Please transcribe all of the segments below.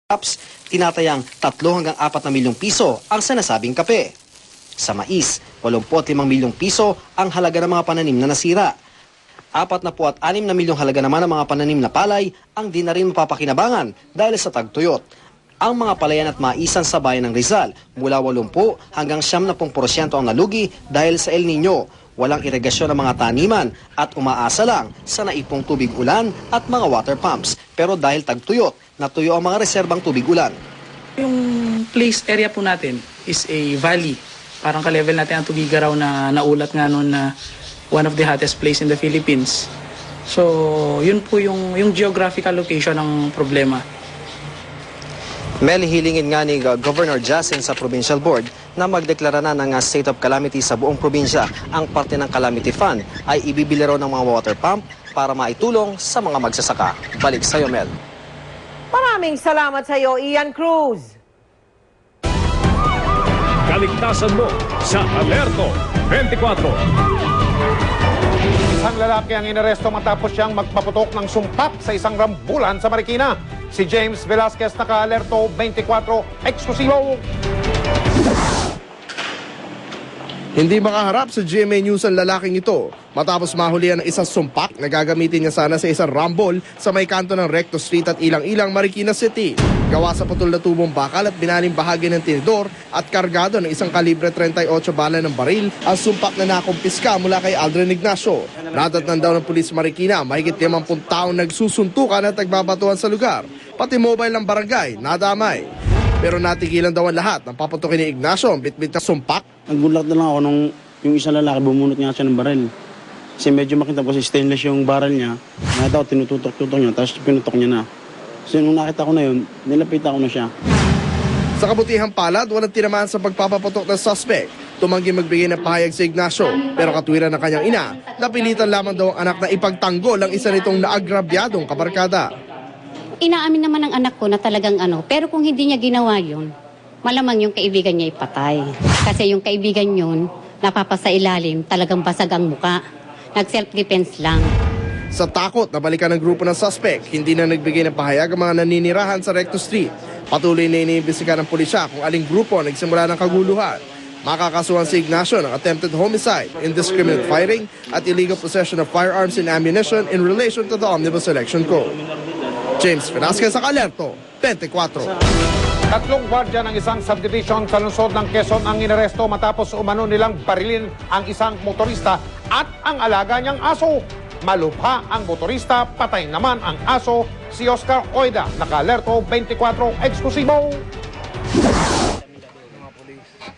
crops, tinatayang 3 hanggang 4 na milyong piso ang sinasabing kape. Sa mais, 85 milyong piso ang halaga ng mga pananim na nasira. 46 na milyong halaga naman ng mga pananim na palay ang di na rin mapapakinabangan dahil sa tagtuyot. Ang mga palayan at maisan sa bayan ng Rizal, mula 80 hanggang 70% ang nalugi dahil sa El Nino. Walang irigasyon ng mga taniman at umaasa lang sa naipong tubig ulan at mga water pumps. Pero dahil tagtuyot, natuyo ang mga reserbang tubig ulan. Yung place area po natin is a valley. Parang ka-level natin ang Tugigaraw na naulat nga noon na one of the hottest place in the Philippines. So, yun po yung geographical location ng problema. Mel, hilingin nga ni Governor Jasin sa Provincial Board na magdeklara na ng state of calamity sa buong probinsya. Ang parte ng calamity fund ay ibibili raw ng mga water pump para maitulong sa mga magsasaka. Balik sa'yo, Mel. Maraming salamat sa iyo, Ian Cruz. Kaligtasan mo sa Alerto 24. Isang lalaki ang inaresto matapos siyang magpaputok ng sumpak sa isang rambulan sa Marikina. Si James Velasquez, naka-alerto 24, eksklusibo. Hindi makaharap sa GMA News ang lalaking ito matapos mahulihan ng isang sumpak na gagamitin niya sana sa isang rambol sa may kanto ng Recto Street at Ilang-Ilang, Marikina City. Gawa sa putol na tubong bakal at binaling bahagi ng tinidor at kargado ng isang kalibre 38 bala ng baril ang sumpak na nakumpiska mula kay Aldrin Ignacio. Nadatnan daw ng pulis Marikina, mahigit 50 taong nagsusuntukan at nagbabatuan sa lugar. Pati mobile ng barangay, nadamay. Pero natigilan daw ang lahat ng paputukin ni Ignacio ang bitbit na sumpak. Nagulat na lang ako nung yung isang lalaki bumunot nga siya ng baril. Kasi medyo makita po si stainless yung baril niya. Nakita ko, tinututok-tutok niya, tapos pinutok niya na. So nung nakita ko na yun, nilapitan ko na siya. Sa kabutihang palad, walang tinamaan sa pagpapaputok ng suspect. Tumanggi magbigay ng pahayag si Ignacio. Pero katwiran ng kanyang ina, napilitan lamang daw ang anak na ipagtanggol ang isa nitong naagrabyadong kabarkada. Inaamin naman ng anak ko na talagang pero kung hindi niya ginawa yun, malamang yung kaibigan niya ipatay. Kasi yung kaibigan yun, napapasa ilalim, talagang basag ang muka. Nag-self-defense lang. Sa takot na balikan ng grupo ng suspect, hindi na nagbigay ng pahayag ang mga naninirahan sa Recto Street. Patuloy na iniimbestigahan ng pulisya kung aling grupo nagsimula ng kaguluhan. Makakasuhan si Ignacio ng attempted homicide, indiscriminate firing at illegal possession of firearms and ammunition in relation to the Omnibus Election Code. James Velasquez sa Alerto 24. 3 gwardiya ng isang subdivision sa lungsod ng Quezon ang inaresto matapos umano nilang barilin ang isang motorista at ang alaga niyang aso. Malubha ang motorista, patay naman ang aso. Si Oscar Oida, naka-alerto 24, eksklusibo.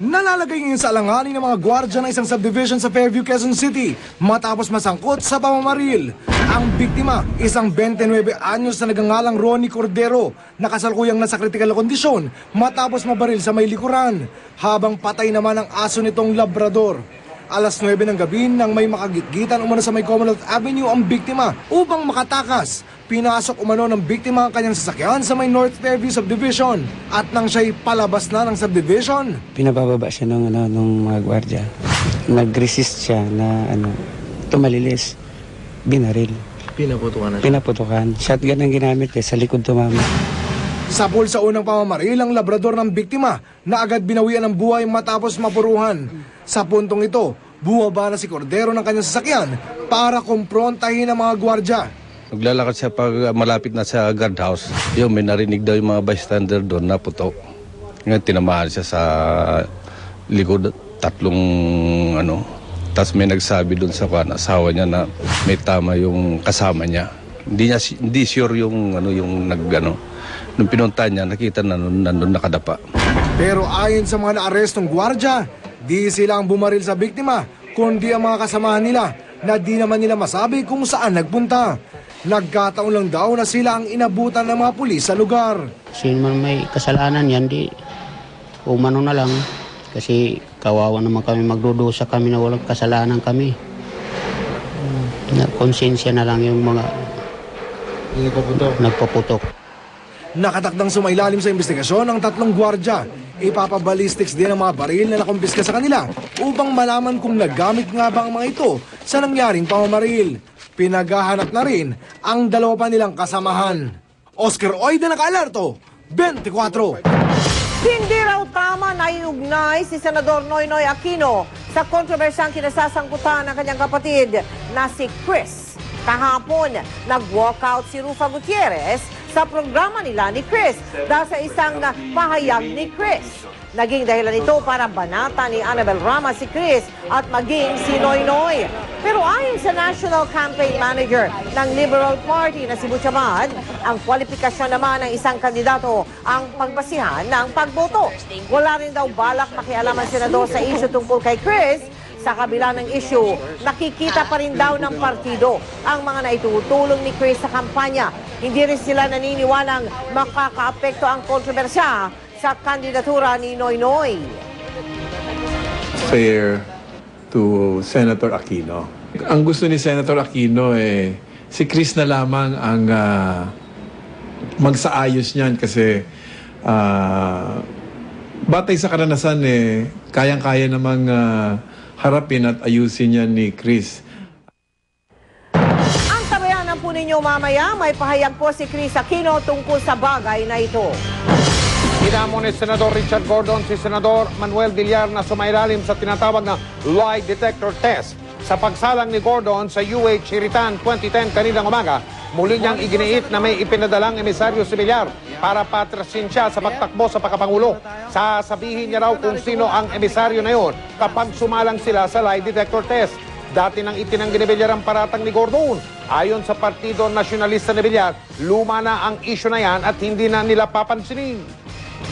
Nalalagay ngayon sa alanganin ng mga gwardya ng isang subdivision sa Fairview, Quezon City matapos masangkot sa pamamaril. Ang biktima, isang 29 anyos na nagangalang Ronnie Cordero, nakasalukuyang nasa kritikal na kondisyon matapos mabaril sa may likuran, habang patay naman ang aso nitong Labrador. Alas 9 ng gabi nang may makagitgitan umano sa may Commonwealth Avenue ang biktima upang makatakas. Pinasok umano ng biktima ang kanyang sasakyan sa may North Fairview Subdivision at nang siya'y palabas na ng subdivision, Pinabababa siya ng mga gwardya. Nag-resist siya na tumalilis. Binaril. Pinaputukan. Shotgun ang ginamit sa likod tumama. sa pool sa unang pamamaril ang Labrador ng biktima na agad binawian ng buhay matapos mapuruhan. Sa puntong ito, bumaba na si Cordero ng kanyang sasakyan para kumprontahin ang mga gwardya. Naglalakad siya pag malapit na sa guardhouse. Yung may narinig daw yung mga bystander doon na putok. Ngayon tinamahan siya sa likod, 3 Tapos may nagsabi doon sa asawa niya na may tama yung kasama niya. Hindi sure yung nung pinunta niya, nakita na nandun nakadapa. Pero ayon sa mga naarestong gwardya, di sila ang bumaril sa biktima, kundi ang mga kasamahan nila na di naman nila masabi kung saan nagpunta. Nagkataon lang daw na sila ang inabutan ng mga pulis sa lugar. Sino man may kasalanan yan, di umano na lang. Kasi kawawa naman kami, magdudusa kami na walang kasalanan kami. Konsensya na lang yung mga nagpaputok. Nakatakdang sumailalim sa investigasyon ang 3 gwardya. Ipapabalistics din ang mga baril na nakumpiska sa kanila upang malaman kung nagamit nga ba ang mga ito sa nangyaring pamamaril. Pinaghahanap na rin ang 2 pa nilang kasamahan. Oscar Oida, naka-alerto 24. Hindi raw tama na iugnay si Senador Noynoy Aquino sa kontrobersyang kinasasangkutan ng kanyang kapatid na si Chris. Kahapon, nag-walkout si Rufa Gutierrez sa programa nila ni Chris dahil sa isang pahayag ni Chris. Naging dahilan ito para banata ni Annabel Rama si Chris at maging si Noynoy. Pero ayon sa National Campaign Manager ng Liberal Party na si Butchamad, ang kwalifikasyon naman ng isang kandidato ang pagbasihan ng pagboto. Wala rin daw balak makialam ang senador sa issue tungkol kay Chris. Sa kabila ng issue, nakikita pa rin daw ng partido ang mga naitutulong ni Chris sa kampanya. Hindi rin sila naniniwalang makakaapekto ang kontrobersya sa kandidatura ni Noynoy. Fair to Senator Aquino. Ang gusto ni Senator Aquino si Chris na lamang ang magsaayos niyan kasi batay sa karanasan kayang-kaya namang harapin at ayusin yan ni Chris. Ang tabayanan po ninyo mamaya, may pahayag po si Chris Aquino tungkol sa bagay na ito. Inamo ni Senador Richard Gordon si Senador Manuel Villar na sumailalim sa tinatawag na lie detector test. Sa pagsalang ni Gordon sa UH Hiritan 2010 kaninang umaga, muli niyang iginiit na may ipinadalang emisaryo si Villar para patrasin siya sa pagtakbo sa pagkapangulo. Sasabihin niya raw kung sino ang emisaryo na yon kapag sumalang sila sa lie detector test. Dati nang itinanggi ni Villar ang paratang ni Gordon. Ayon sa Partido Nasyonalista ni Villar, luma na ang isyu na yan at hindi na nila papansinin.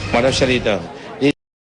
Madam Sharita,